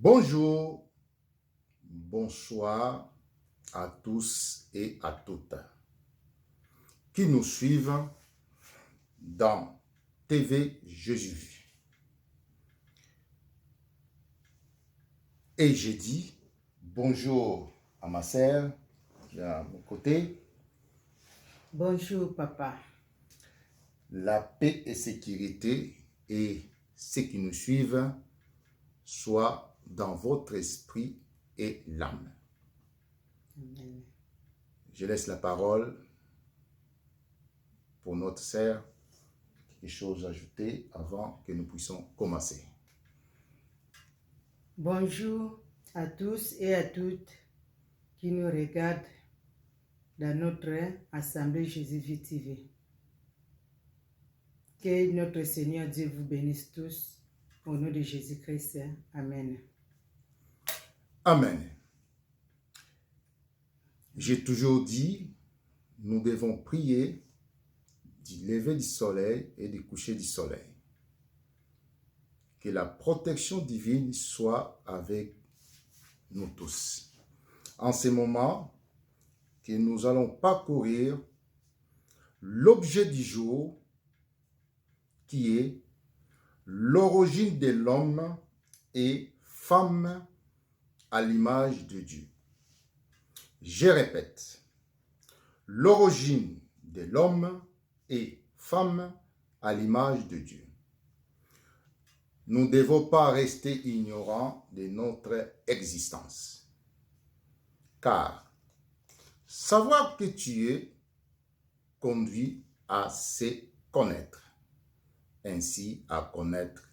Bonjour, bonsoir à tous et à toutes qui nous suivent dans TV Jésus Vu. Et j'ai dit bonjour à ma sœur qui est à mon côté. Bonjour papa. La paix et sécurité et ceux qui nous suivent soient dans votre esprit et l'âme. Amen. Je laisse la parole pour notre sœur. Des choses à ajouter avant que nous puissions commencer. Bonjour à tous et à toutes qui nous regardent dans notre Assemblée Jésus-Vu TV. Que notre Seigneur Dieu vous bénisse tous au nom de Jésus-Christ. Amen. Amen. J'ai toujours dit, nous devons prier du lever du soleil et du coucher du soleil. Que la protection divine soit avec nous tous. En ce moment, que nous allons parcourir l'objet du jour qui est l'origine de l'homme et femme à l'image de Dieu. Je répète, l'origine de l'homme et femme à l'image de Dieu. Nous ne devons pas rester ignorants de notre existence. Car savoir que tu es conduit à se connaître, ainsi à connaître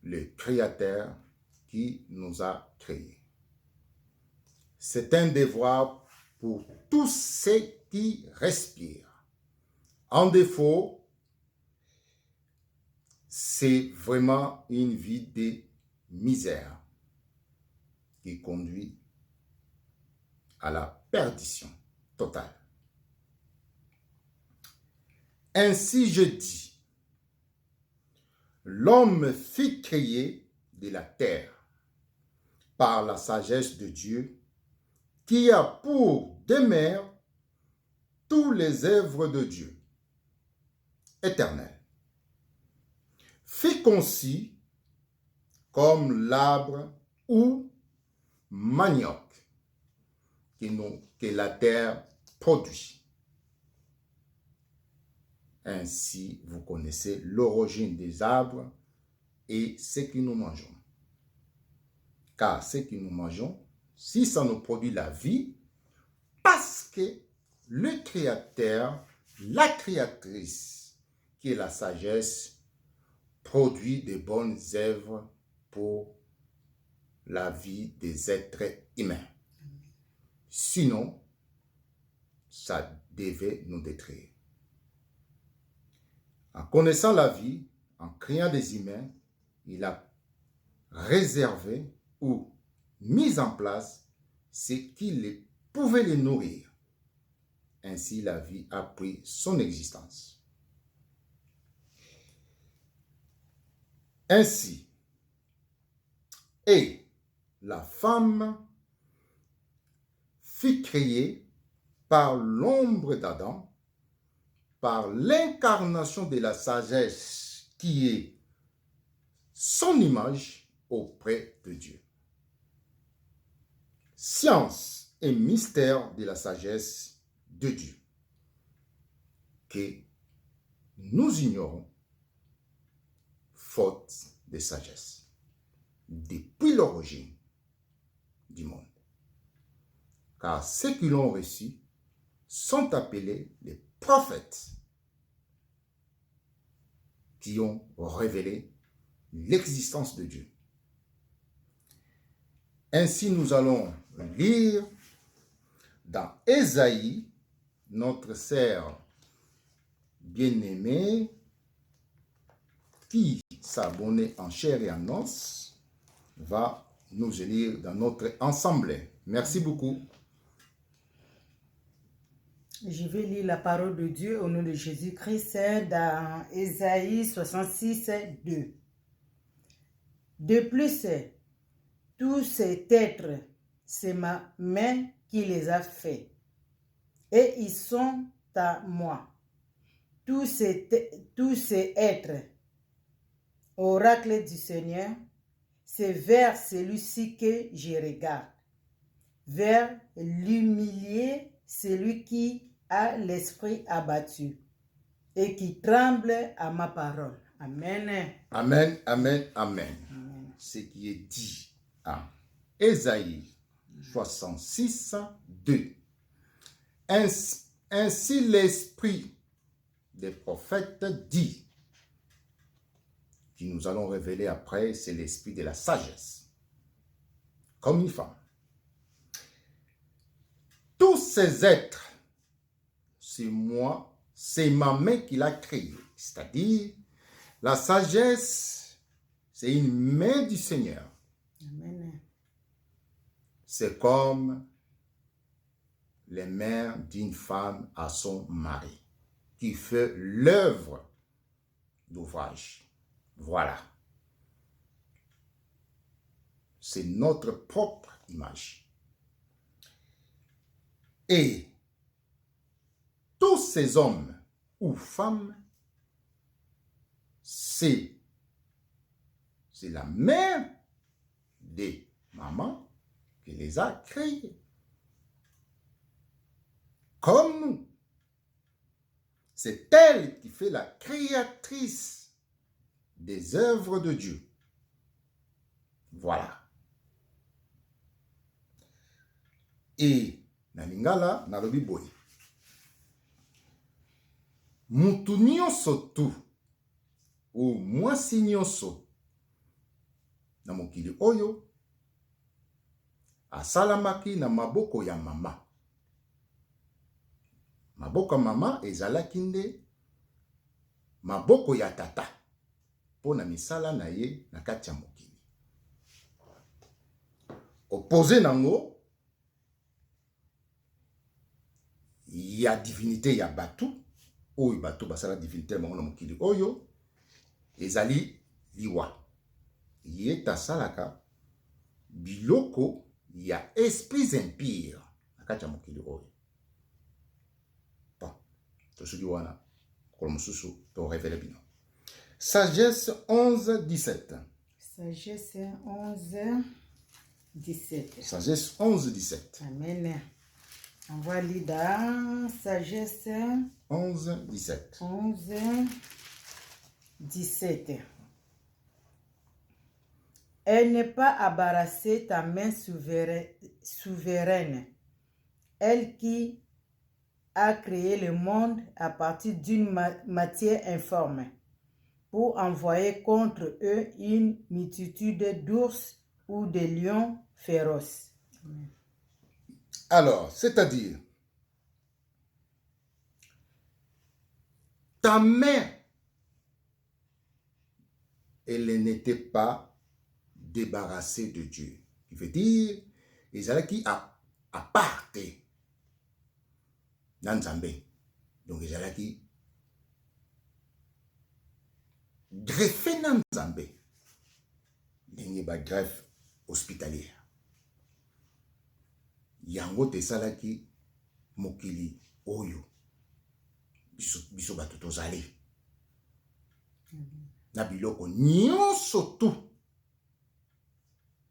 le Créateur qui nous a créés. C'est un devoir pour tous ceux qui respirent. En défaut, c'est vraiment une vie de misère qui conduit à la perdition totale. Ainsi je dis, l'homme fut créé de la terre par la sagesse de Dieu qui a pour demeure tous les œuvres de Dieu éternel. Fut conçu comme l'arbre ou manioc que la terre produit. Ainsi, vous connaissez l'origine des arbres et ce que nous mangeons. Car ce que nous mangeons, si ça nous produit la vie, parce que le Créateur, la créatrice, qui est la sagesse, produit de bonnes œuvres pour la vie des êtres humains. Sinon, ça devait nous détruire. En connaissant la vie, en créant des humains, il a réservé ou mis en place ce qui pouvait les nourrir. Ainsi, la vie a pris son existence. Ainsi, et la femme fut créée par l'ombre d'Adam, par l'incarnation de la sagesse qui est son image auprès de Dieu. Science et mystère de la sagesse de Dieu que nous ignorons faute de sagesse depuis l'origine du monde. Car ceux qui l'ont reçu sont appelés les prophètes qui ont révélé l'existence de Dieu. Ainsi, nous allons lire dans Ésaïe, notre sœur bien-aimée, qui s'abonne en chair et en os, va nous lire dans notre assemblée. Merci beaucoup. Je vais lire la parole de Dieu au nom de Jésus-Christ dans Ésaïe 66, 2. De plus, tous ces êtres, c'est ma main qui les a faits. Et ils sont à moi. Tous ces êtres, oracle du Seigneur, c'est vers celui-ci que je regarde. Vers l'humilié, celui qui a l'esprit abattu et qui tremble à ma parole. Amen. Amen, amen, amen. Ce qui est dit à Ésaïe 66, 2. Ainsi l'esprit des prophètes dit, qui nous allons révéler après, c'est l'esprit de la sagesse, comme une femme. Tous ces êtres, c'est moi, c'est ma main qui l'a créé. C'est-à-dire, la sagesse, c'est une main du Seigneur. Amen. C'est comme les mains d'une femme à son mari, qui fait l'œuvre d'ouvrage. Voilà. C'est notre propre image. Et tous ces hommes ou femmes, c'est la mère des mamans qui les a créés. Comme nous. C'est elle qui fait la créatrice des œuvres de Dieu. Voilà. Et na lingala na lobi boy. Mutu nyonso tu ou mwasi nyonso na mokili oyo asalamaki na maboko ya mama. Maboko ya mama ezalaki nde maboko ya tata po na misala na ye na kati ya mokili. Opposé nango ya divinité ya batu oyo batu basala divinité bango na mokili oyo ezali liwa. Ye tasalaka biloko ya esprits impires na kati ya mokili oyo. Bon, tosuki wana kolo mosusu to révéler bino. Sagesse 11, 17. Sagesse 11, 17. Sagesse 11, 17. Amen. On va lire dans Sagesse 11, 17. 11, 17. Elle n'est pas embarrassée ta main souveraine, elle qui a créé le monde à partir d'une matière informe, pour envoyer contre eux une multitude d'ours ou de lions féroces. Alors, c'est-à-dire, ta main, elle n'était pas débarrassée de Dieu. Il veut dire, ezalaki aparte na Nzambe. Donc ezalaki greffé na Nzambe. Ndenge ba greffe hospitalière. Yango te salaki mokili oyo biso bato tozali. Na biloko nyonso tu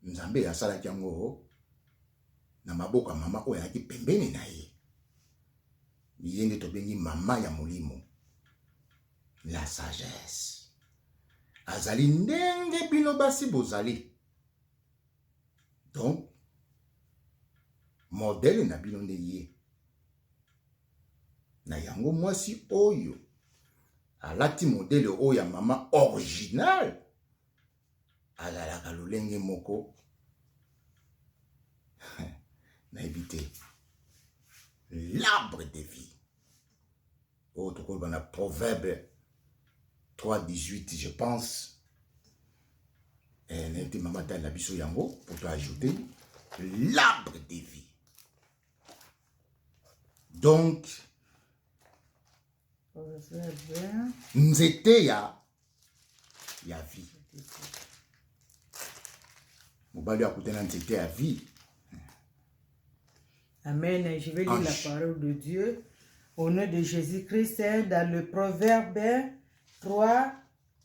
Nzambe asalaki yango na maboko ya mama oyo ayaki pembeni na ye. Ye nde tobengi mama ya molimo. La sagesse. Azali ndenge bino basi bozali. Donc, modèle na bino nde ye. Na yango mwasi oyo alati modèle oyo ya mama original. Azalaka lolenge moko na éviter l'arbre de vie. Autre chose, dans la Proverbe 3:18, je pense. Elle a été maman dans la biso yango pour te ajouter l'arbre de vie. Donc, nzete ya vie. Mobali a coûté l'entité à vie. Amen. Je vais lire la parole de Dieu au nom de Jésus-Christ dans le Proverbe 3,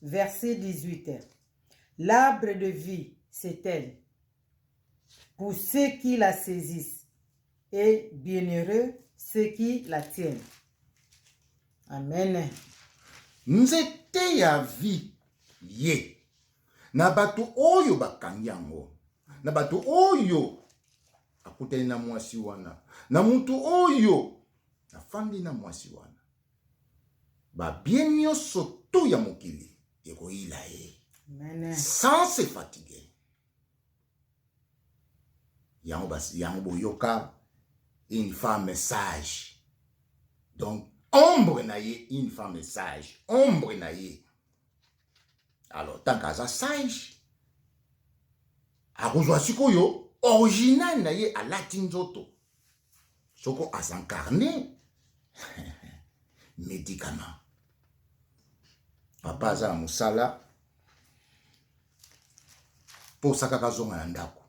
verset 18. L'arbre de vie, c'est elle, pour ceux qui la saisissent, et bienheureux ceux qui la tiennent. Amen. Nzete ya vie ye. Na bato oyo bakangi yango. Na bato oyo akuteli na mwasi wana. Na mutu oyo afandi na mwasi wana. Ba bien nyonso tu ya mokili ekoyila ye. Amen. Sans se fatiguer. Yango boyoka une femme sage. Donc ombre na ye, une femme sage. Ombre na ye. Alors, tant qu'à ça sage, a rejoint sikoyo, original na ye a latin zoto. Soko a s'incarné. Médicament. Papa za musala. Pour ça kaka zonga na ndako.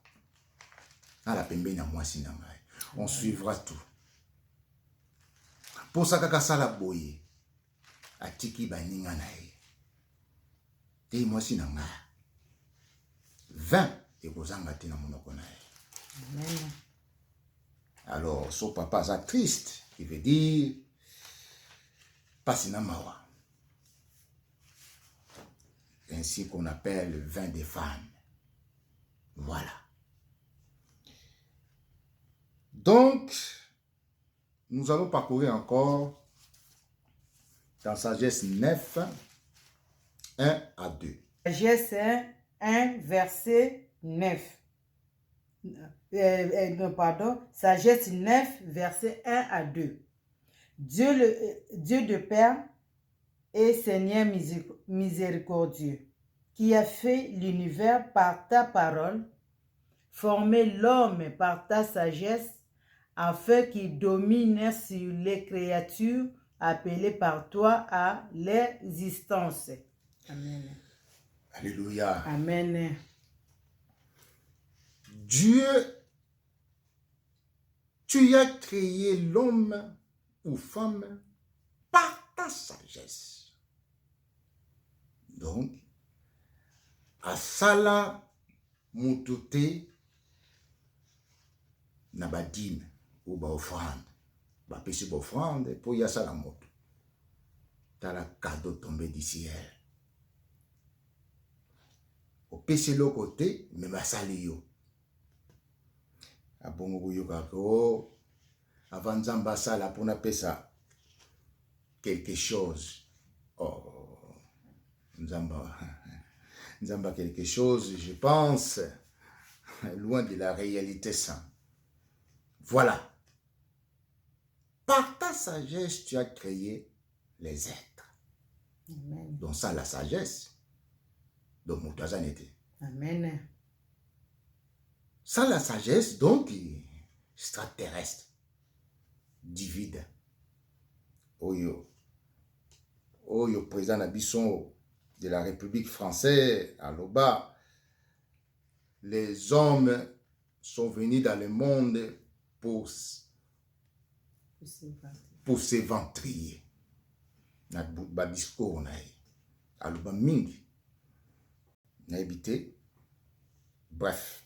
Na la pembe na mwasi na ngai. On suivra tout. Pour ça kaka sala boye. Atiki baninga na ye. Te mwasi na ngai. 20 ekozanga te na monoko na ye. Amen. Alors, son papa ça triste, qui veut dire pasi na mawa. Ainsi qu'on appelle le vin des femmes. Voilà. Donc, nous allons parcourir encore dans Sagesse 9, 1 à 2. Sagesse 1, verset 9. Sagesse 9, verset 1 à 2. Dieu de Père et Seigneur miséricordieux, qui a fait l'univers par ta parole, formé l'homme par ta sagesse, afin qu'il domine sur les créatures appelées par toi à l'existence. Amen. Alléluia. Amen. Dieu, tu as créé l'homme ou femme par ta sagesse. Donc, asala mutute na badine ou ba offrande. Ba pesi ba offrande pour y asala moto. T'as la cadeau tombé du ciel. Au pesi le côté, mais ma sali yo. Abongo buyoka ko avant Nzamba sala pour na pesa quelque chose. Oh, Nzamba quelque chose, je pense, loin de la réalité ça. Voilà. Par ta sagesse, tu as créé les êtres. Amen. Donc ça, la sagesse. Donc, Moutazanete. Amen. Ça, la sagesse, donc, extraterrestre, divide. Oyo, président Nabisson de la République française, à Loba, les hommes sont venus dans le monde pour s'éventrier. Na discours na à Loba mingi. Na habité. Bref.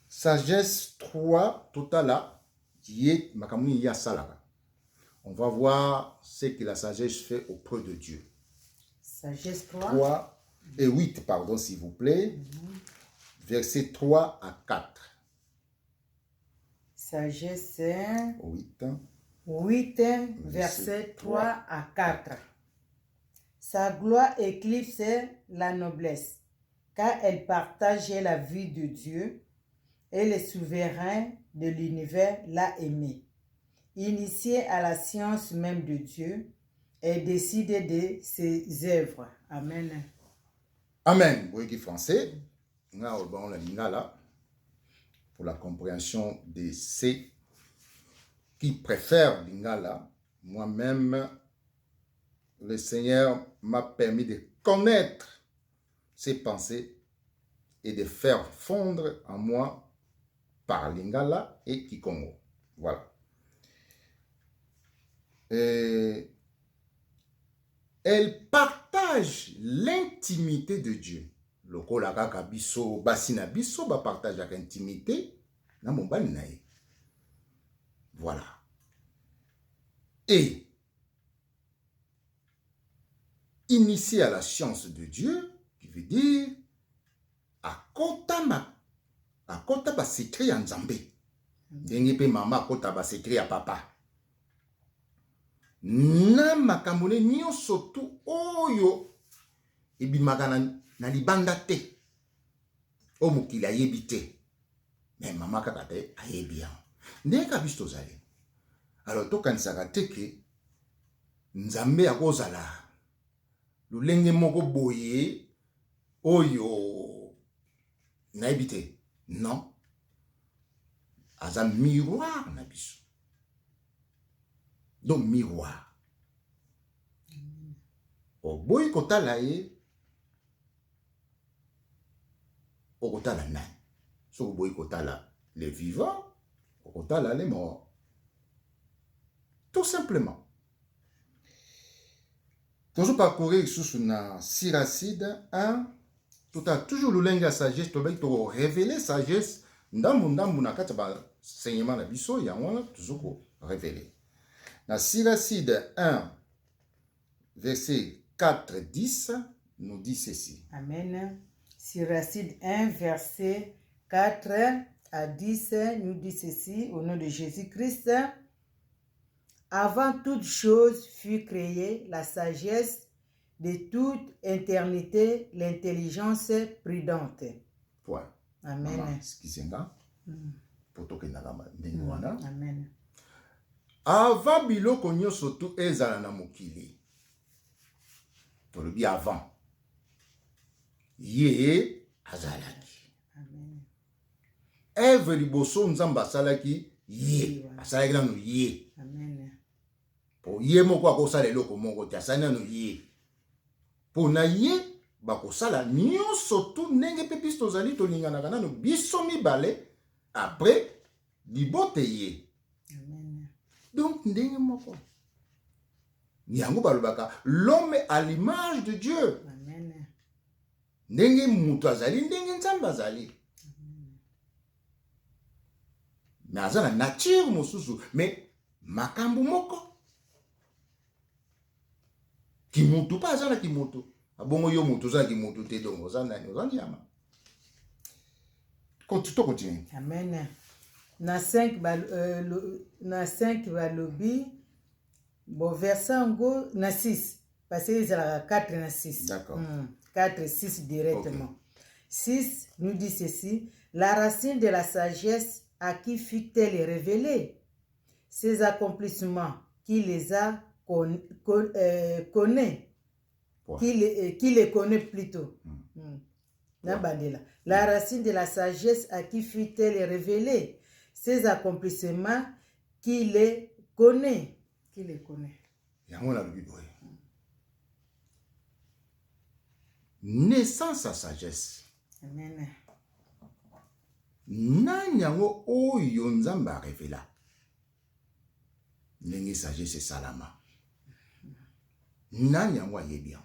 Sagesse 3, totala, qui est makamuni ya salaka. On va voir ce que la sagesse fait auprès de Dieu. Sagesse 3. 3 et 8, pardon, s'il vous plaît. Versets 3 à 4. Sagesse 8, verset 3 à 4. Sa gloire éclipse la noblesse, car elle partage la vie de Dieu et le souverain de l'univers l'a aimé. Initié à la science même de Dieu et décidé de ses œuvres. Amen. Amen. Boyeki français. Pour la compréhension de ceux qui préfèrent Lingala, moi-même, le Seigneur m'a permis de connaître ses pensées et de faire fondre en moi par Lingala et Kikongo. Voilà. Elle partage l'intimité de Dieu. Lokola kaka biso basina biso ba partage l'intimité na mobali na ye. Voilà. Et initié à la science de Dieu, qui veut dire à kota ba secret ya Nzambe. Ndenge pe mama akota ba secret ya papa. Na makambo nyonso tu oyo ebimaka na libanda te. O mokili ayebi te. Mais mama kaka te ayebi yango. Ndenge ka biso tozali. Alors tokanisaka te ke Nzambe akozala lulenge moko boye oyo nayebi te. Non. Aza miroir na biso. Donc miroir. Oboyi kotala ye okotala nani. So oboyi kotala les vivants, okotala les morts. Tout simplement. Toujours parcourir sous na Siracide 1, tout a toujours le linge à sagesse, to révéler sagesse, ndambu na kati ba enseignement na biso ya wana toujours révéler. Na Siracide 1, verset 4-10, nous dit ceci. Amen. Siracide 1, verset 4 à 10, nous dit ceci, au nom de Jésus-Christ. Avant toute chose fut créée la sagesse de toute éternité, l'intelligence prudente. Point. Amen. Amen. Avant biloko nyonso tu ezala na mokili. Tolobi avant. Ye azalaki. Amen. Eve liboso Nzambe asalaki ye. Asalaki nanu ye. Amen. Po ye moko akosala eloko moko te asali nanu ye. Po na ye bakosala nyonso tu ndenge pe biso tozali tolinganaka nanu biso mibale après libote ye. Amen. Donc ndenge moko. Yango balobaka l'homme à l'image de Dieu. Amen. Ndenge mutu azali ndenge Nzambe azali. Mais aza na nature mosusu mais makambo moko. Kimutu pa aza na kimutu. Abongo yo mutu za kimutu te dongo za nani oza nyama. Continue. Amen. Na 5 balobi bon verset ngo na 6 parce que ezala 4 na 6. D'accord. 4 6 directement. Okay. 6 nous dit ceci, la racine de la sagesse à qui fut-elle révélée? Ses accomplissements qui les a connaît. Qui les connaît plutôt. La racine de la sagesse à qui fut-elle révélée? Ses accomplissements qui les connaît. Qui les connaît. Naissance à sagesse. Amen. Nanyango oyo Nzambe a révéla. Ndenge sagesse salama. Nanyango ayebi.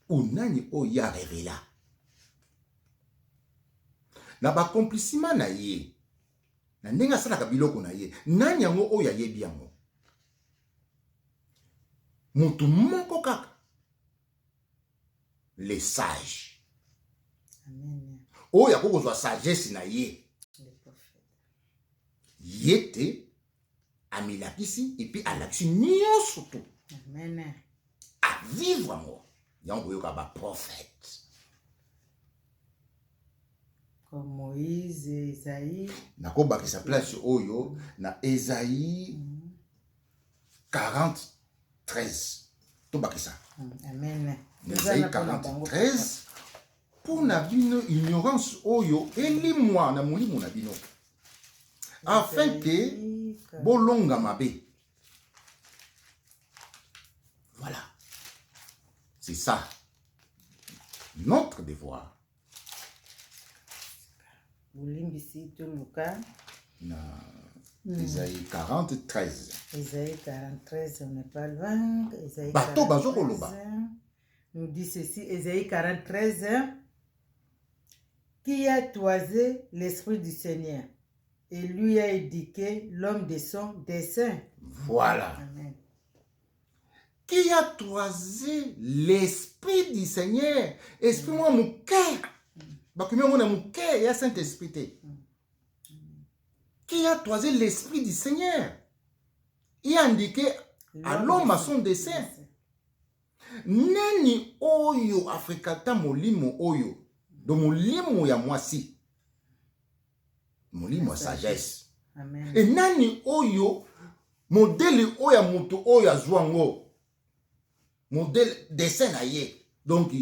Ou nani oyo a révéla. Na ba accomplissement na ye. Na ndenge asalaka biloko na ye. Nanyango oyo ayebi yango. Mutu moko kaka. Les sages. Amen. Oyo akozwa sagesse na ye. Yete amilakisi et puis alakisi nyonso tout. Amen. À vivre moi. Yango yoka ba prophète. Comme Moïse, Esaïe. Nako bakisa place oyo na Esaïe 40:13. To bakisa. Amen. Esaïe 40:13. Pour na bino ignorance oyo elimwa na molimo na bino. Afin que bolonga mabe. Voilà. C'est ça. Notre devoir. bolimbisi toluka na Isaïe 40, 13. Isaïe 43, on n'est pas loin. Isaïe Bato 43, bazokoloba. nous dit ceci, Isaïe 43, qui a toisé l'esprit du Seigneur et lui a éduqué l'homme de son dessein. Voilà. Amen. Qui a toisé l'esprit du Seigneur? Esprit moi mon cœur. Bakumi mon mon cœur et Saint-Esprit. Qui a toisé l'esprit du Seigneur? Il a indiqué à l'homme à son dessein. Nani oyo afrikata molimo oyo. Do molimo ya mwasi. Molimo sagesse. Amen. Et nani oyo modèle oya moto oya zwango. Modèle dessin na ye. Donc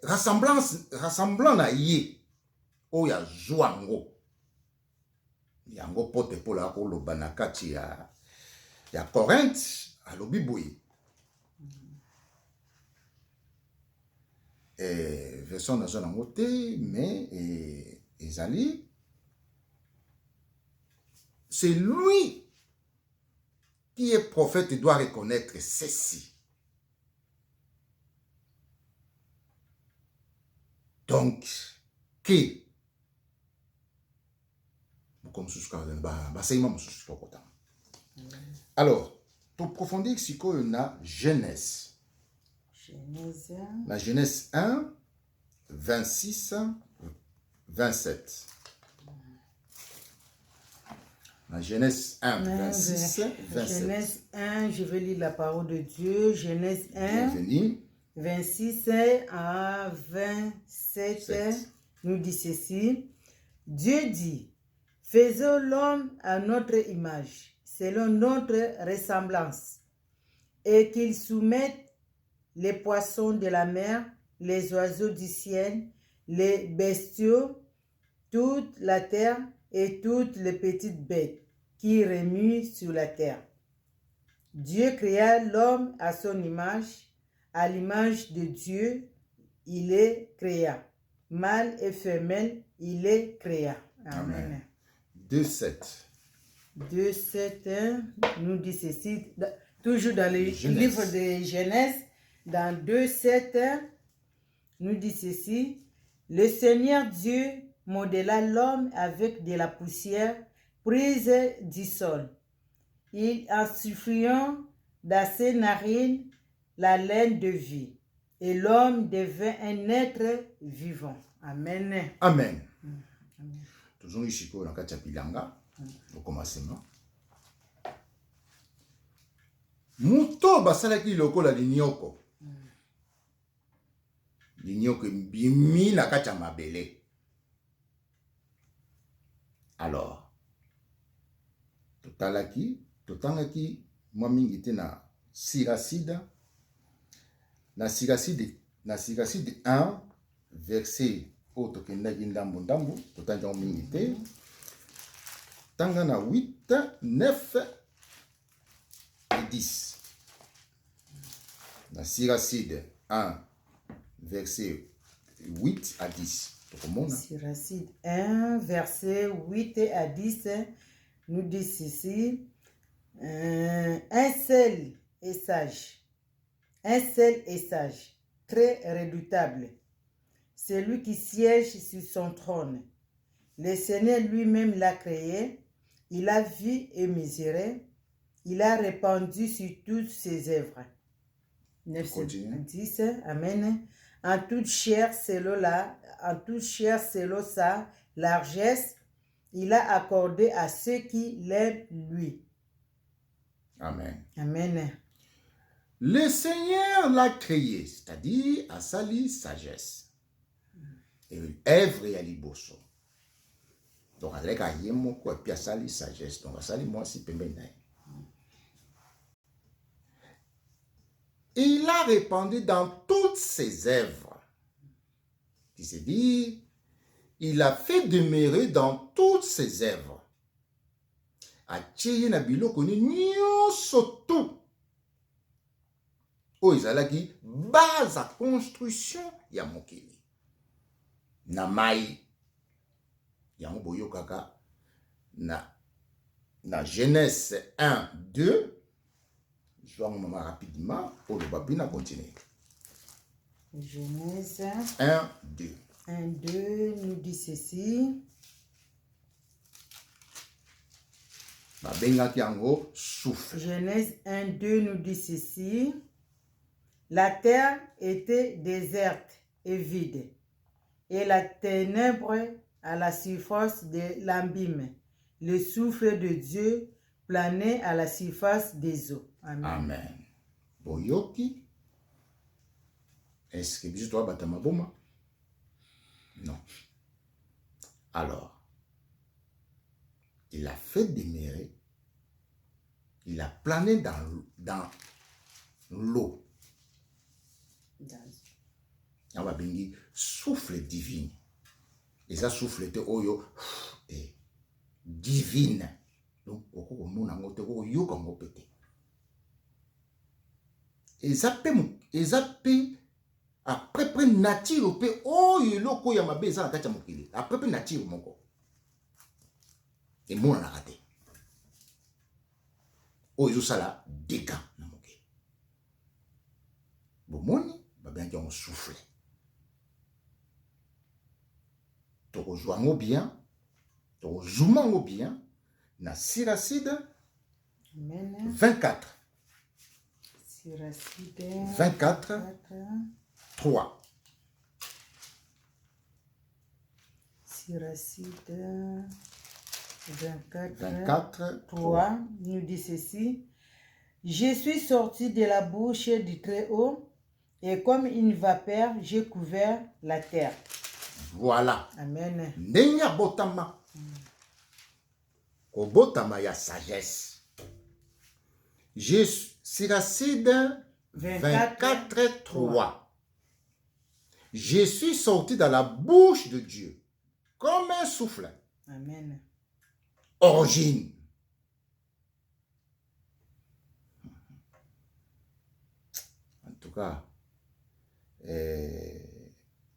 rassemblant na ye oya zwango. Yango pote pola koloba na kati ya Corinthe alobi boye. Version na zone en te mais ezali c'est lui qui est prophète et doit reconnaître ceci. Donc que alors, pour approfondir ce qu'on a Genèse. La Genèse 1, 26, 27. La Genèse 1, 26, 27. Genèse 1, je vais lire la parole de Dieu. Genèse 1, bienvenue. 26 à 27, nous dit ceci. Dieu dit, faisons l'homme à notre image, selon notre ressemblance, et qu'il soumette les poissons de la mer, les oiseaux du ciel, les bestiaux, toute la terre et toutes les petites bêtes qui remuent sur la terre. Dieu créa l'homme à son image, à l'image de Dieu, il les créa. Mâle et femelle, il les créa. Amen. 2,7. 2,7 nous dit ceci, toujours dans le livre de Genèse, dans 2,7 nous dit ceci. Le Seigneur Dieu modéla l'homme avec de la poussière prise du sol. Il insufflant dans ses narines la laine de vie. Et l'homme devint un être vivant. Amen. Amen. Toujours ici pour la Bilanga, au commencement. Muto basalaki lokola linyoko. Linyoko bimi na kacha mabele. Alors, totangaki mwa mingi te na Siracide. Na Siracide 1, verset oto kendaki ndambo, totanga mingi te. Tanga na 8, 9 et 10. Na Siracide 1, verset 8 à 10. Siracide 1, verset 8 à 10, nous dit ceci. Un seul est sage, très redoutable, celui qui siège sur son trône. Le Seigneur lui-même l'a créé, il a vu et mesuré, il a répandu sur toutes ses œuvres. 10, Amen. En toute chair selon sa largesse, il a accordé à ceux qui l'aiment lui. Amen. Amen. Le Seigneur l'a créé, c'est-à-dire à sali sagesse. Et œuvre et à liboso. Donc, avec un yémo, quoi, puis à sali sagesse. Donc, à sali moi, si pembenaï. Il a répandu dans toutes ses œuvres. C'est-à-dire, il a fait demeurer dans toutes ses œuvres. Atie na biloko ni nyonso tout. O ezalaki base à construction ya mokili. Na mai, yango boyo kaka na Genèse 1, 2. Je vais vous rapidement pour le babina continuer. Genèse 1, 2. 1, 2 nous dit ceci. Souffle. Genèse 1, 2 nous dit ceci. La terre était déserte et vide, et la ténèbre à la surface de l'abîme. Le souffle de Dieu planait à la surface des eaux. Amen. Amen. Boyoki. Est-ce que vous dois battre ma bombe? Non. Alors, il a fait demeurer, il a plané dans l'eau. On va bengi souffle divin. Et ça souffle te oyo divine. Donc, oko mona ngote oko yo kongo pété. Et ça peut après nature pe oyo loko ya mabe ça na kati ya mokili. Après nature moko. Et mona na raté. Oyo sala dégâts na mokili. Bomoni ba bien qui on souffle. Toko joango bien, toko zoumango bien, na Siracide 24. Siracide 24, 3. Siracide 24, 3 nous dit ceci. Je suis sorti de la bouche du Très-Haut, et comme une vapeur, j'ai couvert la terre. Voilà. Amen. Nenya botama. Ko botama ya sagesse. Siracide 24, 3. Je suis sorti dans la bouche de Dieu comme un souffle. Amen. Origine. En tout cas,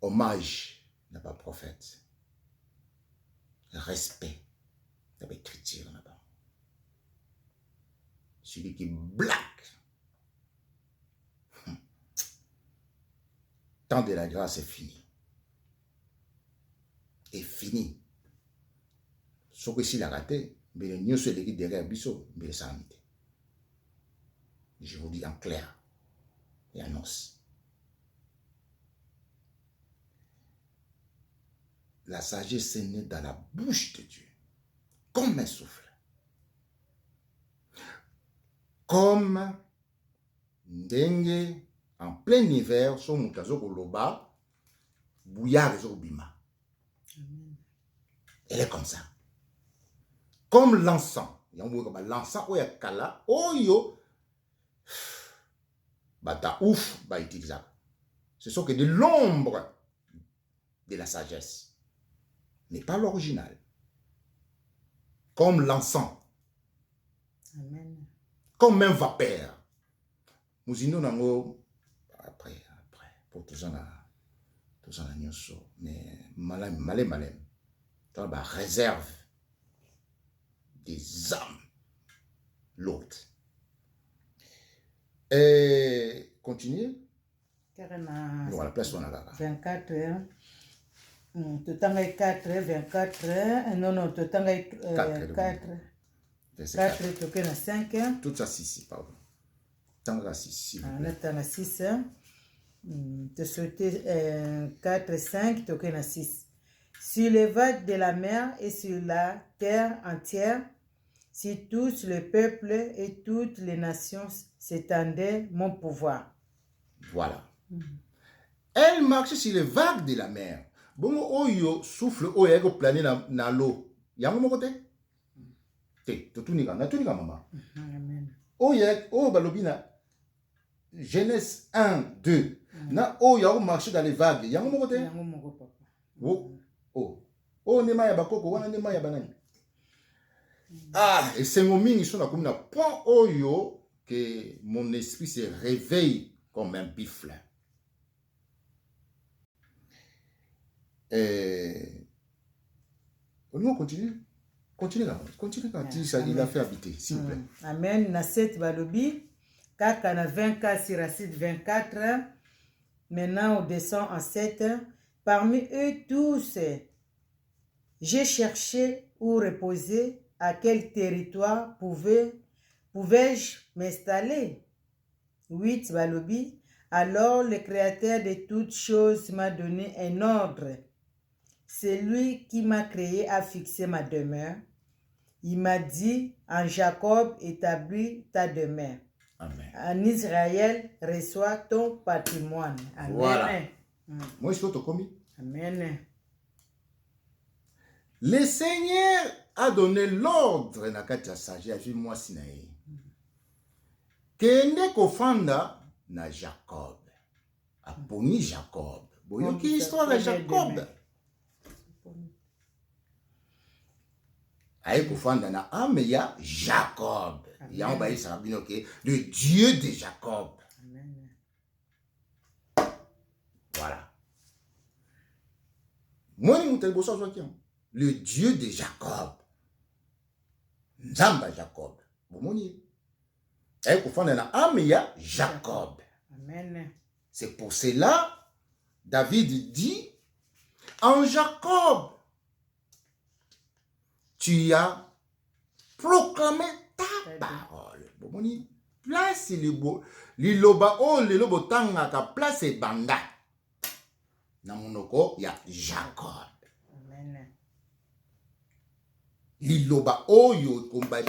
hommage n'a pas prophète. Respect n'a pas écriture là-bas. Celui qui blague. Temps de la grâce est fini. Est fini. Ce que s'il a raté, mais le mieux c'est de derrière Bissot, mais ça a été. Je vous dis en clair et annonce. La sagesse est née dans la bouche de Dieu, comme un souffle. Comme ndenge en plein hiver, son mutazo koloba, bouillard bima. Elle est comme ça. Comme l'encens. L'encens, oya kala, oyo, bata ouf, ba utiliser. Ce sont que de l'ombre de la sagesse. Mais pas l'original. Comme l'encens. Amen. Comme un vapeur. Nous inons après, pour tout ça, mais malem. Dans la réserve des âmes. L'autre. Et continuez. Nous, à la place, on a 24. Totanga 4, 24. Non, totanga 4. 4, tokena 5. Tout ça 6, pardon. Tanga 6. On a 6. Te souhaiter 4, 5, tokena 6. Sur les vagues de la mer et sur la terre entière, si tous les peuples et toutes les nations s'étendaient mon pouvoir. Voilà. Elle marche sur les vagues de la mer. Bon, oyo souffle oyo planer dans l'eau. Yango moko te? Te, totunika mama. Amen. Oyo balobina Genèse 1, 2. Na oyo marcher dans les vagues. Yango moko te? Yango moko papa. Oh, nema ya bakoko wana nema ya banani. Ah, et c'est mon mingi sont comme na point oyo que mon esprit se réveille comme un buffle. On continue. Continue quand il a fait habiter, s'il vous plaît. Amen. Na 7 balobi. Kaka na 24 Siracide 24. Maintenant, on descend en 7. Parmi eux tous, j'ai cherché où reposer, à quel territoire pouvais-je m'installer. 8 balobi. Alors le Créateur de toutes choses m'a donné un ordre. C'est lui qui m'a créé a fixé ma demeure. Il m'a dit, en Jacob, établis ta demeure. Amen. En Israël, reçois ton patrimoine. Amen. Voilà. Moi, je suis commis. Amen. Le Seigneur a donné l'ordre na kati ya sagesse moi sinae. Kende kofanda na Jacob. Aponi Jacob. Boyoki histoire de Jacob. Aye kofanda na ame ya Jacob. Yango ba isa bino ke le Dieu de Jacob. Amen. Voilà. Moi ni mutel boso zo kiam. Le Dieu de Jacob. Nzamba Jacob. Bomoni. Aye kofanda na ame ya Jacob. Amen. C'est pour cela David dit en Jacob tu as proclamé ta parole. Bomoni place liloba o lilobo tanga ka place banda na monoko ya Jacob. Amen. Liloba oyo komba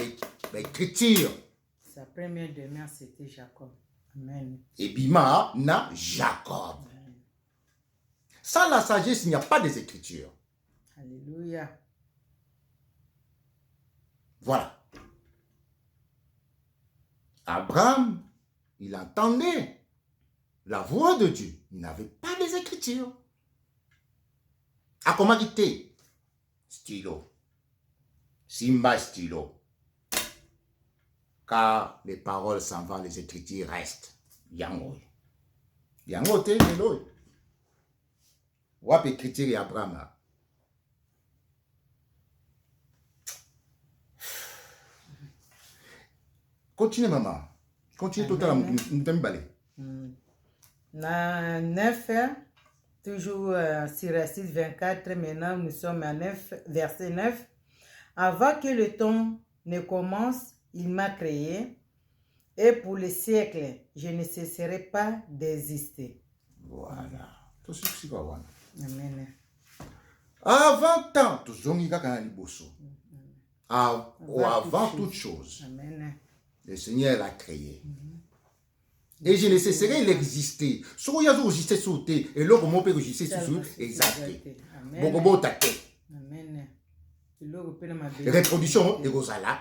l'écriture. Sa première demeure c'était Jacob. Amen. Et bima na Jacob. Amen. Sans la sagesse, il n'y a pas des écritures. Alléluia. Voilà. Abraham, il entendait la voix de Dieu. Il n'avait pas des écritures. Akomagite, stylo. Simba stylo. Car les paroles s'en vont, les écritures restent. Yango. Yango te lelo. Wap écriture ya Abraham. Continue, maman. Continue totalement. Nous t'aimons balai. Na 9, toujours Siracide 24, maintenant nous sommes à 9, verset 9. Avant que le temps ne commence, il m'a créé, et pour les siècles, je ne cesserai pas d'exister. Voilà. Amen. Avant tant, avant toute chose, Amen. le Seigneur l'a créé. Et je ne cesserai d'exister. Si vous avez existé sur terre, et là, comment peut exister sur exacté. Bokobo tate. Amen. Reproduction de Gozala.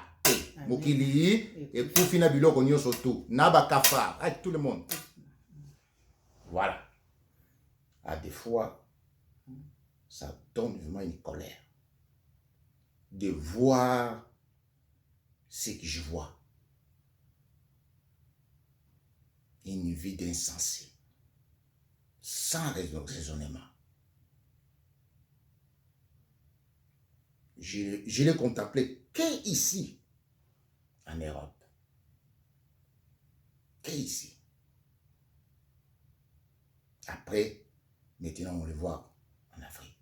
Mokili, et Koufina Biloko Nyoso tout. Naba Kafa, tout le monde. Voilà. À des fois, ça donne vraiment une colère de voir ce que je vois. Une vie d'insensé, sans raisonnement. Je l'ai contemplé qu'ici, en Europe. Qu'ici. Après, maintenant, on le voit en Afrique.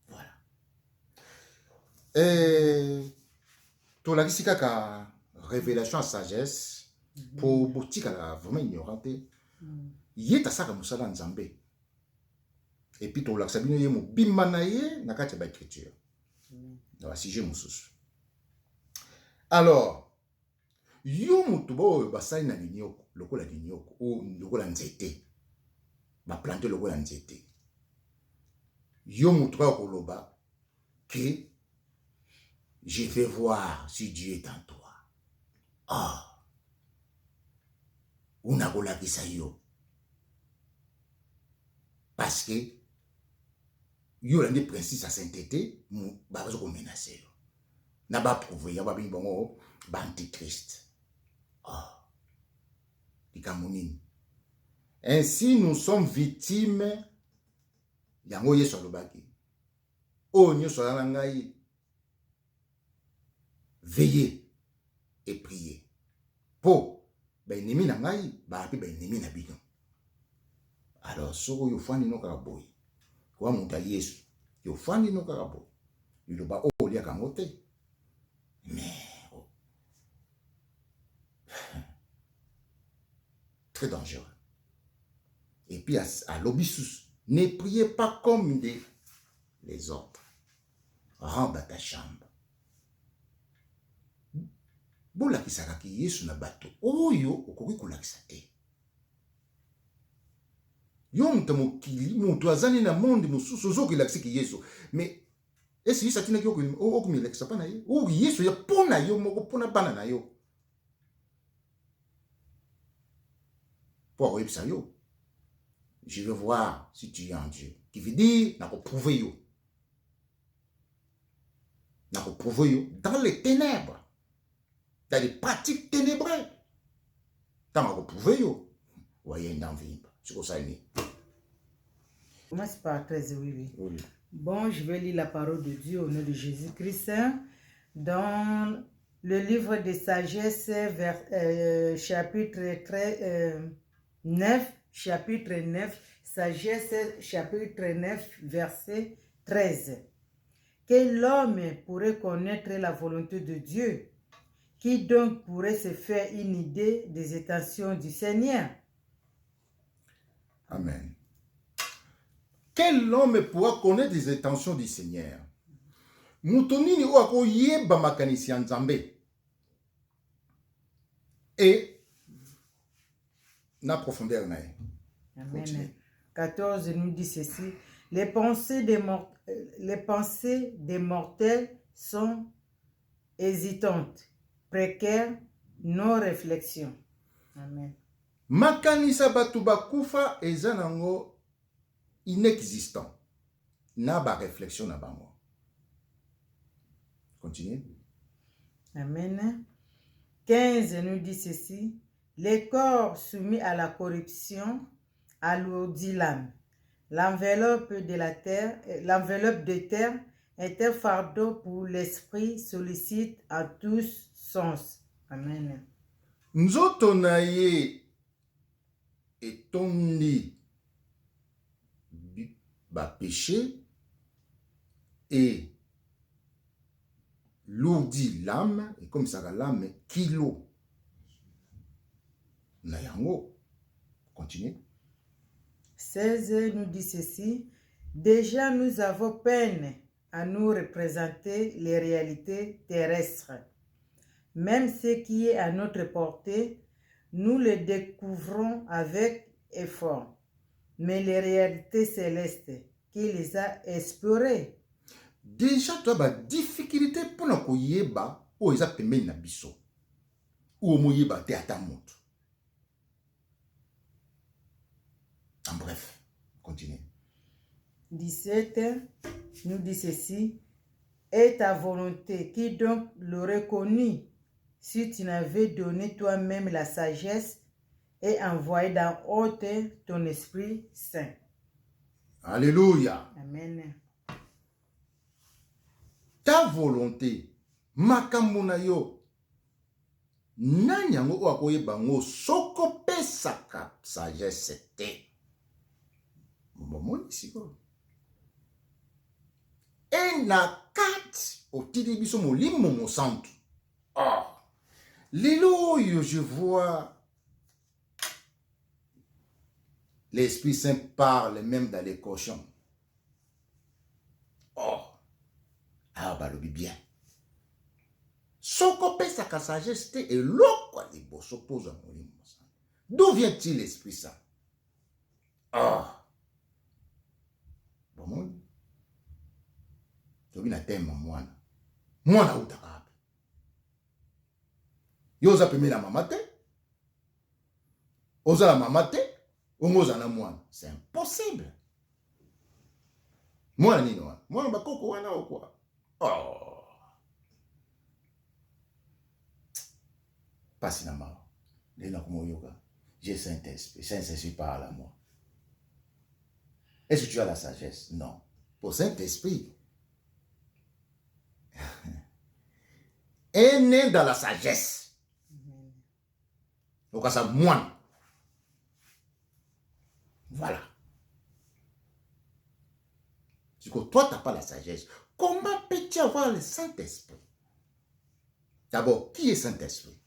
Voilà. Tout la kisika révélation à sagesse. Pour boutique vraiment ignorante, il est à ça comme ça dans Zambé. Et puis tout l'accabine yé mo bimanaye na kati ba écriture. Dans sujet mususu. Alors, yo mutubo basai na linyoko, lokola linyoko ou lokola nzete. Ba planter lokola nzete. Yo mutuba koloba que je vais voir si Dieu est en toi. Ah. Unakolakisa yo parce que yo la des principes à sainteté mu ba bazo ko menacer yo na ba prouver ya ba bi bongo ba antichrist. Ah dikamonini. Ainsi nous sommes victimes yango yeso lobaki Oh, nous sommes veillez et priez. Pour ben ennemi na ngai, ba pe ben ennemi na bino. Alors, soko yo fani no karaboy. Kwa muta Yesu, yo fani no karaboy. Il ba o lia kamote. Mais oh. Très dangereux. Et puis à l'obissus, ne priez pas comme les autres. Rentre dans ta chambre. Bola kisaka ki Yesu na bato. Oyo okoki kolakisa te. Yo mtamokili muntu azani na monde mususu ozoki lakisi ki Yesu. Mais esi isa tina ki okumi lakisa pa na ye. O Yesu ya pona yo moko pona bana na yo. Pour oyebisa yo. Je veux voir si tu es en Dieu. Qui veut dire na ko prouver yo. Na ko prouver yo dans les ténèbres. Dans les pratiques ténébreuses. Dans ma prouver yo. Voyez une envie. C'est comme ça. Moi, c'est pas très oui. Oui. Bon, je vais lire la parole de Dieu au nom de Jésus-Christ. Dans le livre de sagesse, chapitre 9, sagesse, chapitre 9, verset 13. Quel homme pourrait connaître la volonté de Dieu? Qui donc pourrait se faire une idée des intentions du Seigneur? Amen. Quel homme pourra connaître les intentions du Seigneur? Mutonini ou ako yeba makanisi ya Nzambe. Et na profondeur na. Amen. 14 nous dit ceci. Les pensées des mortels sont hésitantes, précaires, nos réflexions. Amen. Makanisa batu bakufa eza nango inexistant. Na ba réflexion na bango. Continue. Amen. 15 nous dit ceci. Les corps soumis à la corruption alourdit l'âme. L'enveloppe de terre est un fardeau pour l'esprit, sollicite à tous sens. Amen. Nzoto na ye etondi ba péché et lourdit l'âme, et comme ça l'âme kilo na yango. Continue. 16 nous dit ceci. Déjà nous avons peine à nous représenter les réalités terrestres. Même ce qui est à notre portée, nous le découvrons avec effort. Mais les réalités célestes, qui les a explorées? Déjà, tu as des difficultés pour nous koyeba ou eza pembeni na biso. Ou moyeba te ata moto. En bref, continue. 17 nous dit ceci. Et ta volonté, qui donc l'aurait connu si tu n'avais donné toi-même la sagesse et envoyé d'en haut ton Esprit Saint. Alléluia. Amen. Ta volonté, makambo na yo, nani yango o akoyeba ngo soko pesaka sagesse te. Momoni siko. Et na kat otili biso molimo mo santu. Oh. Lelo yo je vois l'Esprit Saint parle même dans les cochons. Oh. Ah, bah, le bien. Soko pesaka sagesse te et l'oko liboso pose à molimo. D'où vient-il l'Esprit Saint? Oh. Bon, tobi na tema mwana. Mwana utaka. Yoza peme la mama te. Oza la mama te. Ongoza na mwana. C'est impossible. Mwana nini wana? Mwana bakoko wana ou quoi? Oh. Pas cinéma. J'ai Saint-Esprit. Saint-Esprit parle à moi. Est-ce que tu as la sagesse? Non. Pour Saint-Esprit, est né dans la sagesse. Donc, ça, moine. Voilà. Du coup, toi, tu n'as pas la sagesse. Comment peux-tu avoir le Saint-Esprit? D'abord, qui est Saint-Esprit?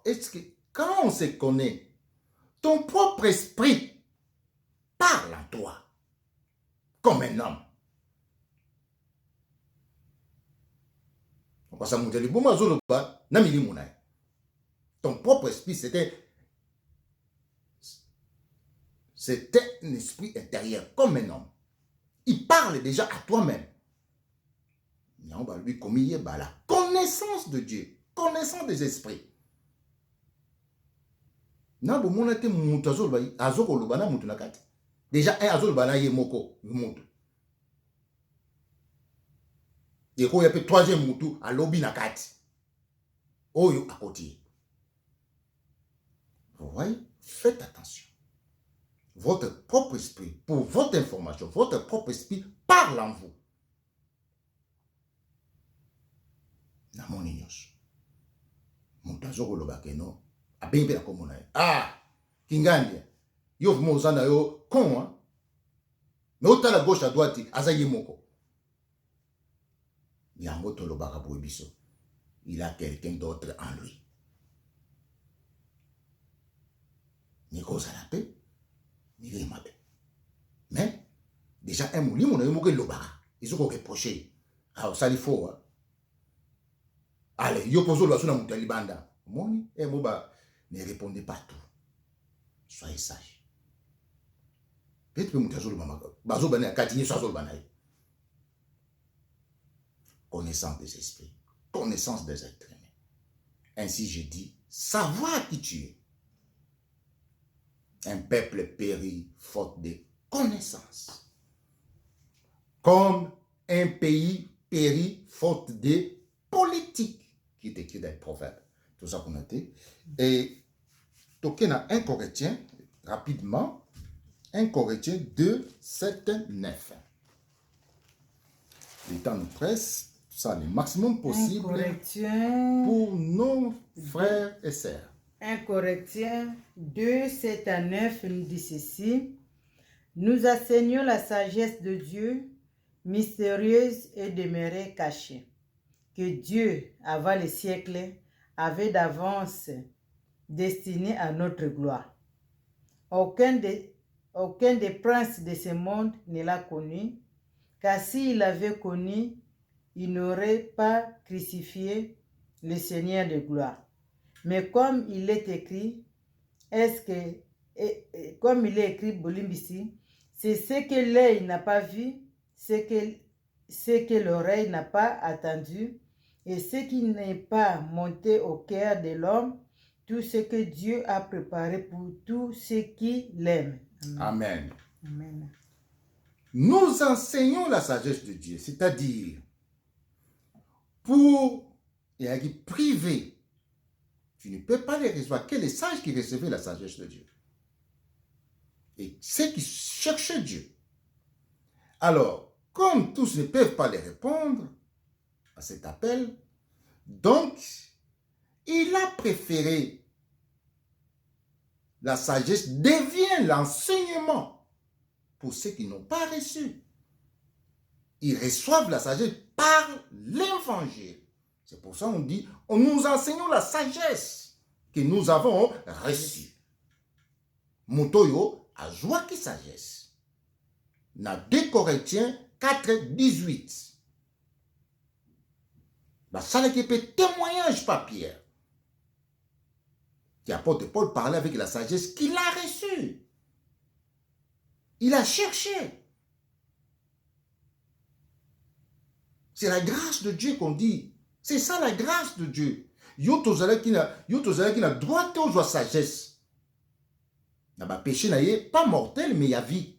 Est-ce que quand on se connaît, ton propre esprit parle en toi comme un homme. Ton propre esprit, c'était un esprit intérieur comme un homme. Il parle déjà à toi-même. On va lui communiquer la connaissance de Dieu, connaissance des esprits. Déjà, un azolobana ye moko mutu. Et quand il y a troisième mutu à lobi nakati. Oyo à côté. Vous voyez, faites attention. Votre propre esprit, pour votre information, votre propre esprit parle en vous. Namoni nyos. Mutazo lobake no. Abengi la komona. Ah, Kingandi. Yo mozana yo con hein. Mais autant à gauche à droite, azaye moko. Yango to lobaka boebiso. Il a quelqu'un d'autre en lui. Niko salape, niko imabe. Mais déjà un mouli mon ayo lobaka. Ils ont reproché. Ah, ça il faut hein. Allez, yo pozo lo asuna mutali banda. Moni moba ne répondez pas tout. Soyez sage. Peut-être que mutazo lo mama. Bazo bana akati so azol bana. Connaissance des esprits, connaissance des êtres humains. Ainsi je dis, savoir qui tu es. Un peuple périt faute de connaissance. Comme un pays périt faute de politique, qui est écrit dans les proverbes. Tout ça qu'on a dit. Et donc, il y a 1 Corinthiens, rapidement, 1 Corinthiens 2, 7, 9. Le temps nous presse. Ça, le maximum possible pour nos frères et sœurs. 1 Corinthiens 2, 7 à 9 nous dit ceci. Nous enseignons la sagesse de Dieu, mystérieuse et demeurée cachée, que Dieu, avant les siècles, avait d'avance destinée à notre gloire. Aucun des princes de ce monde ne l'a connu, car s'il l'avait connu, il n'aurait pas crucifié le Seigneur de gloire. Mais comme il est écrit, comme il est écrit, Bolimbisi, c'est ce que l'œil n'a pas vu, ce que l'oreille n'a pas entendu, et ce qui n'est pas monté au cœur de l'homme, tout ce que Dieu a préparé pour tous ceux qui l'aiment. Amen. Amen. Nous enseignons la sagesse de Dieu, c'est-à-dire pour et privé, tu ne peux pas les recevoir que les sages qui recevaient la sagesse de Dieu. Et ceux qui cherchaient Dieu. Alors, comme tous ne peuvent pas les répondre à cet appel, donc, il a préféré la sagesse devient l'enseignement pour ceux qui n'ont pas reçu. Ils reçoivent la sagesse par l'évangile. C'est pour ça qu'on dit, nous enseignons la sagesse que nous avons reçue. Motoyo a joie qui sagesse. Dans 2 Corinthiens 4, 18. Ça qui peut témoignage par Pierre. Qui apporte Paul parler avec la sagesse qu'il a reçue. Il a cherché. C'est la grâce de Dieu qu'on dit. C'est ça la grâce de Dieu. Yo tozala qui na droit aux sagesse. Na ba péché na ye pas mortel mais il y a vie.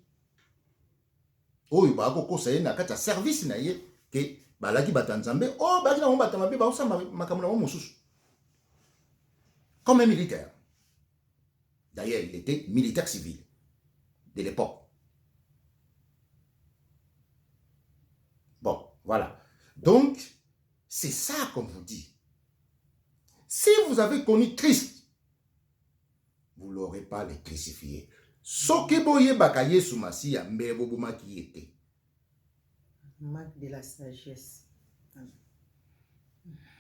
Oh il ba ko conseiller na kata service na ye que balaki batanzambe oh ba ki na mo batamabe ba osa makamuna mo mususu. Comme un militaire. D'ailleurs, il était militaire civil de l'époque. Bon, voilà. Donc, c'est ça qu'on vous dit. Si vous avez connu Christ, vous ne l'aurez pas les crucifié. Soki boye baka Yesu Masiya mbele bobuma ki était. Marque de la sagesse.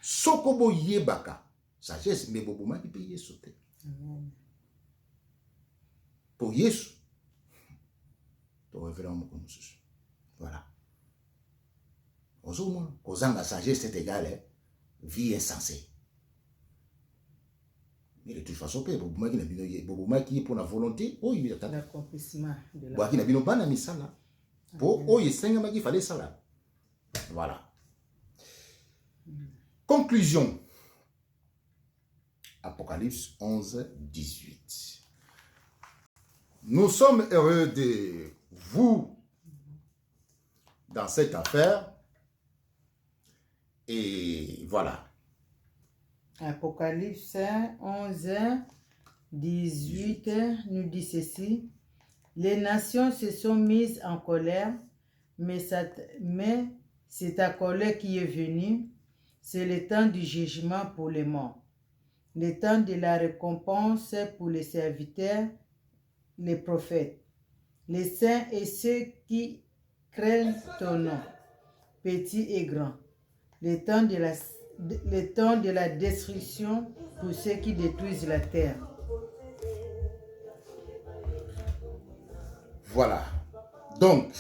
Soko boye baka sagesse mbele bobuma ki pe Yesu te. Amen. Pour Yesu, tu révèles mon consensus. Voilà. Ozoma, kozanga sagesse c'est égal, hein? Vie insensée. Mais de toute façon, bobuma qui est pour la volonté, oh il y a l'accomplissement de la volonté. Bino bana misala. Pour oh il senga qui fallait ça là. Voilà. Conclusion. Apocalypse 11, 18. Nous sommes heureux de vous dans cette affaire. Et voilà. Apocalypse 11, 18 nous dit ceci. Les nations se sont mises en colère, mais c'est ta colère qui est venue. C'est le temps du jugement pour les morts. Le temps de la récompense pour les serviteurs, les prophètes, les saints et ceux qui craignent ton nom, petits et grands. Le temps de la destruction pour ceux qui détruisent la terre. Voilà. Donc,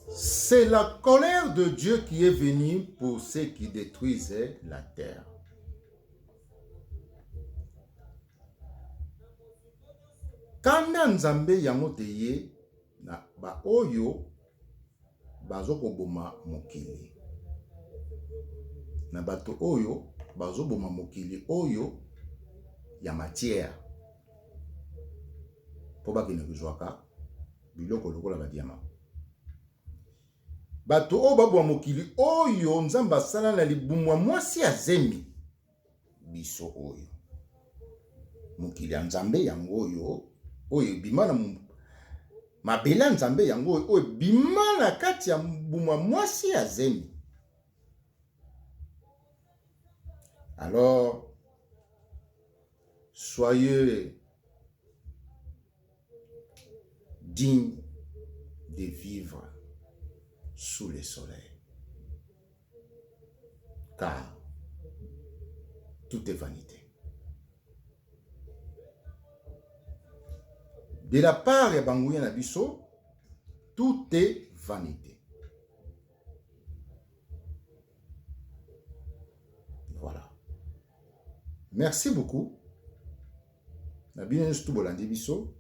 c'est la colère de Dieu qui est venue pour ceux qui détruisaient la terre. Kanda nzambe yango teye na ba oyo bazoko boma mokili. Na bato oyo bazo boma mokili oyo ya matière. Po ba kine kuzwaka biloko lokola ba diamant. Bato oyo babwa mokili oyo nzambe asala na libumwa mwasi ya zemi biso oyo. Mokili ya nzambe yango oyo bimana mabela nzambe yango oyo bimana kati ya mbumwa mwasi ya zemi. Alors, soyez dignes de vivre sous le soleil, car tout est vanité. De la part de Bangouya Nabiso, tout est vanité. Voilà. Merci beaucoup. Nabine tout bolandi biso.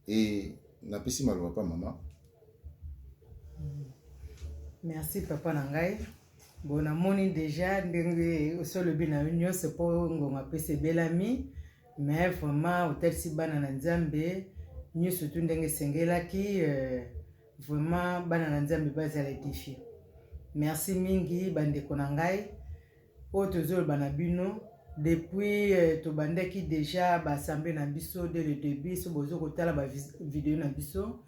Et napesi maloba pa maman. Merci papa Nangai. Bon amoni déjà ndenge osolo bina union c'est pour ngonga pese belami. Mais vraiment otelisi bana na nzambe nyo surtout ndenge sengelaki vraiment bana na nzambe bazala édifié. Merci mingi bandeko na ngai oyo tozoloba na bino depuis tobandaki déjà baassemblée na biso dès le début so bozo kotala ba vidéo na biso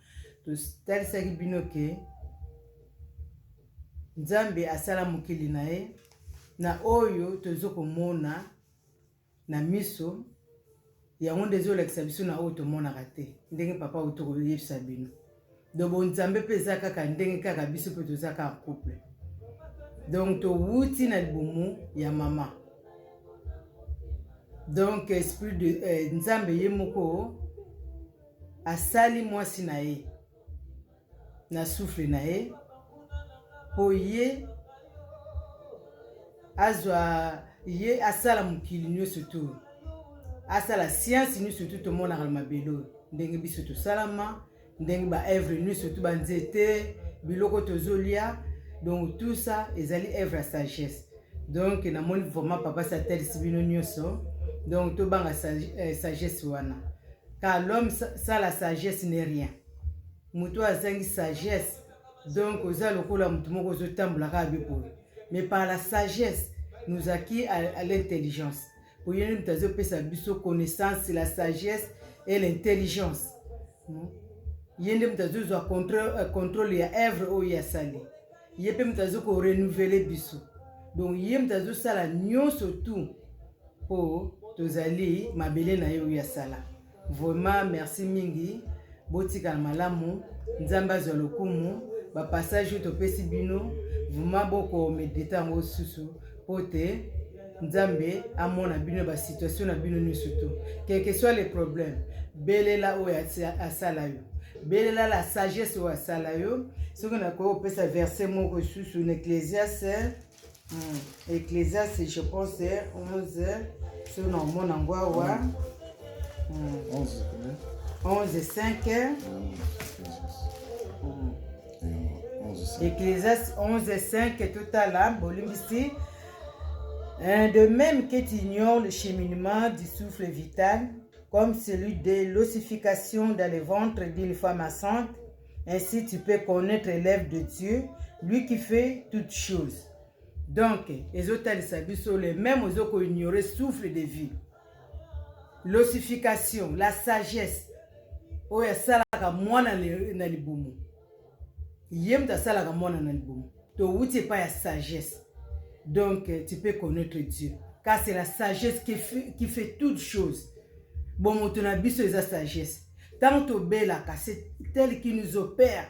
totalisaki bino ke nzambe asala mokili na ye na oyo tozokomona na miso yango ndezolakisa biso na oyo tomonaka te ndenge papa oyo tokoyebisa bino donc nzambe mpe eza kaka ndenge kaka biso mpe toza kaka couple donc towuti na libumu ya mama donc esprit de nzambe ye moko asali mwasi na ye na souffle na ye po ye azwa ye asala mokili nyonso tu asala science nyonso tu tomonaka na mabelo ndenge biso tosalama ndenge ba œuvre nyonso tu banzete biloko tozolia donc tout ça ezali œuvre à sagesse donc namoni vraiment papa satelisi bino nyonso donc tobanga sagesse wana car l'homme sans la sagesse n'est rien mutu azangi sagesse donc oza lokola mutu moko ozotambola kaka biboye mais par la sagesse nous acquis à l'intelligence pour yene mutu azopesa biso connaissance la sagesse et l'intelligence yende mutazo a contrôle ya œuvre o ya sali yepe mutazo ko renouveler biso donc yem mutazo sala nyonso tout pour tozali mabele na yo ya sala vraiment merci mingi botika malamu nzamba zo lokumu ba passage to pesi bino vraiment boko méditer ngo susu pote nzambe amona bino ba situation na bino ni surtout quel que soit les problèmes belela o ya asala yo belela la sagesse o asala yo ce qu'on a ko pesa verset moko susu en Ecclésiaste Ecclésiaste je pense c'est 11 sur non mon angwa 11:5 Ecclésiaste 11:5 tout à l'âme ici. De même que tu ignores le cheminement du souffle vital, comme celui de l'ossification dans le ventre d'une femme enceinte, ainsi tu peux connaître l'œuvre de Dieu, lui qui fait toutes choses. Donc, les autres sont les mêmes aux autres qui ignorent le souffle de vie. L'ossification, la sagesse, oh ya salaka mwana na libumu. Yem ta salaka mwana na libumu. To wuti pas ya sagesse. Donc tu peux connaître Dieu. Car c'est la sagesse qui fait toutes choses. Bon, mon tonabiso est la sagesse. Tant au bela, c'est tel qui nous opère.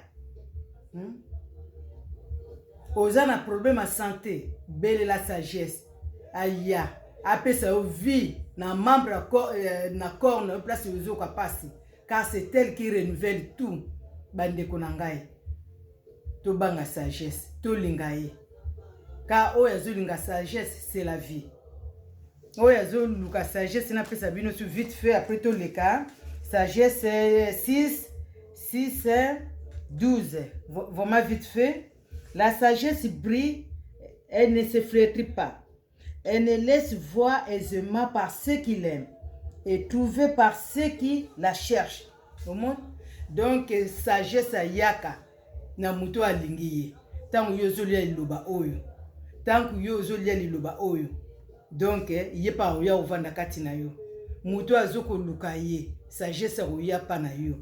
Aux gens un problème à santé, belle la sagesse. Aïe, après ça vie na membre na corps na place où ka passer. Car c'est elle qui renouvelle tout. Bande konangai. To banga sagesse, to lingai. Car la sagesse, c'est la vie. La sagesse, c'est un peu vite fait après tout le cas. Sagesse 6, 12. Vraiment vite fait. La sagesse brille, elle ne se flétrit pas. Elle ne laisse voir aisément par ceux qui l'aiment et trouvée par ceux qui la cherchent. Donc, sagesse à yaka, na muto alingiye. Tant que yozo lia iloba oyo. Tant que yozo lia iloba oyo. Donc, ye pa oya ovanda kati na yo. Muto azoko luka ye. Sagesse oya pa na yo.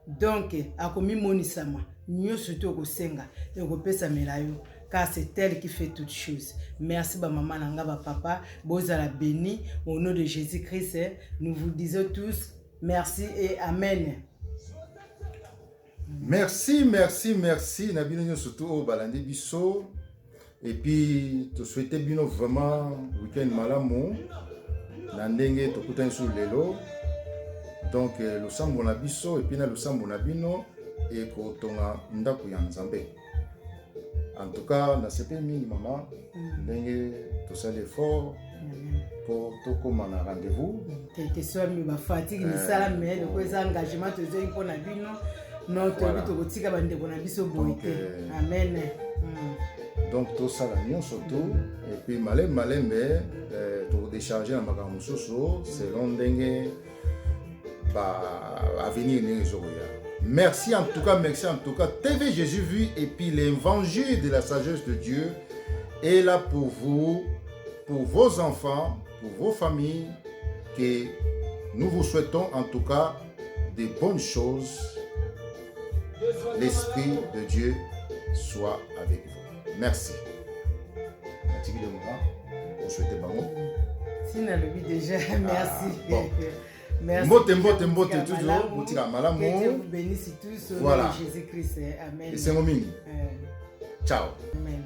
Donc, akomi monisama. Nyo surtout ko senga. Et ko pesa melayo. Car c'est elle qui fait toutes choses. Merci ba maman nanga ba papa. Bozala béni. Au nom de Jésus-Christ, nous vous disons tous merci et amen. Merci, merci, merci. Nabino nyo surtout au balande biso. Et puis, te souhaiter bino vraiment week-end malamu. Nandenge to kutan sur lelo. Donc, le sambo na biso et puis na le sambo na bino et ko tonga ndaku ya nzambe. En tout cas, na sepe mingi maman. Ndenge to sale fort pour to comme un rendez-vous. Quel que soit mi ba fatigue ni sala mais le ko engagement to zo ipona bino. Non, tu amen. Donc, tout ça, surtout. Et puis, malem, mais tu décharger un magasin selon dengue à venir. Merci en tout cas, TV Jésus vu et puis l'évangile de la sagesse de Dieu est là pour vous, pour vos enfants, pour vos familles, que nous vous souhaitons en tout cas de bonnes choses. L'Esprit de Dieu soit avec vous. Merci. On souhaite bon. Si on a le déjà, merci. Bon. Merci. Mbote, toujours. Que Dieu vous bénisse tous au nom de Jésus-Christ. Amen. Et c'est mon mini. Ciao. Amen.